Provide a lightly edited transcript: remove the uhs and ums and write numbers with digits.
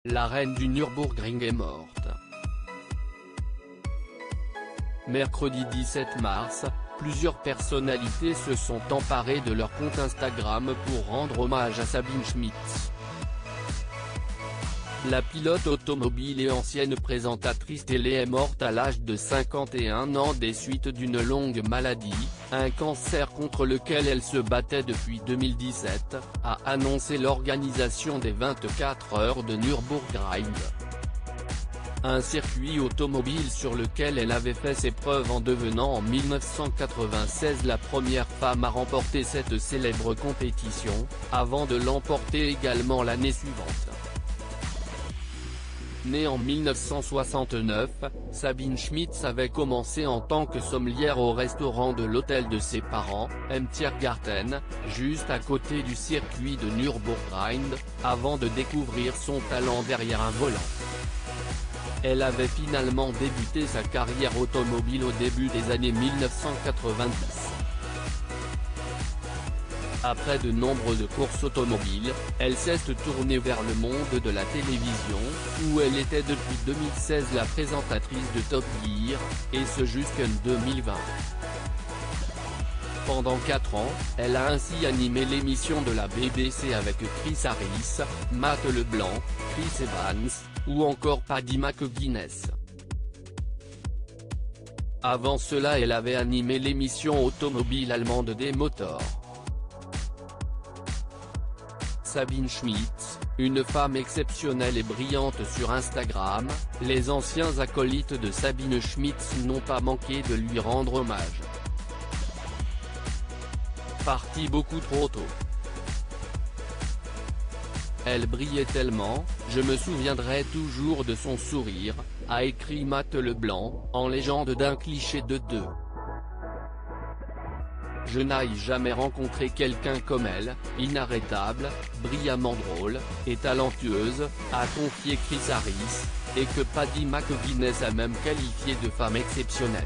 La reine du Nürburgring est morte. Mercredi 17 mars, plusieurs personnalités se sont emparées de leur compte Instagram pour rendre hommage à Sabine Schmitz. La pilote automobile et ancienne présentatrice télé est morte à l'âge de 51 ans des suites d'une longue maladie, un cancer contre lequel elle se battait depuis 2017, a annoncé l'organisation des 24 heures de Nürburgring. Un circuit automobile sur lequel elle avait fait ses preuves en devenant en 1996 la première femme à remporter cette célèbre compétition, avant de l'emporter également l'année suivante. Née en 1969, Sabine Schmitz avait commencé en tant que sommelière au restaurant de l'hôtel de ses parents, im Tiergarten, juste à côté du circuit de Nürburgring, avant de découvrir son talent derrière un volant. Elle avait finalement débuté sa carrière automobile au début des années 1990. Après de nombreuses courses automobiles, elle s'est tournée vers le monde de la télévision, où elle était depuis 2016 la présentatrice de Top Gear, et ce jusqu'en 2020. Pendant 4 ans, elle a ainsi animé l'émission de la BBC avec Chris Harris, Matt Leblanc, Chris Evans, ou encore Paddy McGuinness. Avant cela elle avait animé l'émission automobile allemande des motors. Sabine Schmitz, une femme exceptionnelle et brillante sur Instagram, les anciens acolytes de Sabine Schmitz n'ont pas manqué de lui rendre hommage. Partie beaucoup trop tôt. Elle brillait tellement, je me souviendrai toujours de son sourire, a écrit Matt Leblanc, en légende d'un cliché de 2. Je n'ai jamais rencontré quelqu'un comme elle, inarrêtable, brillamment drôle, et talentueuse, a confié Chris Harris, et que Paddy McGuinness a même qualifié de femme exceptionnelle.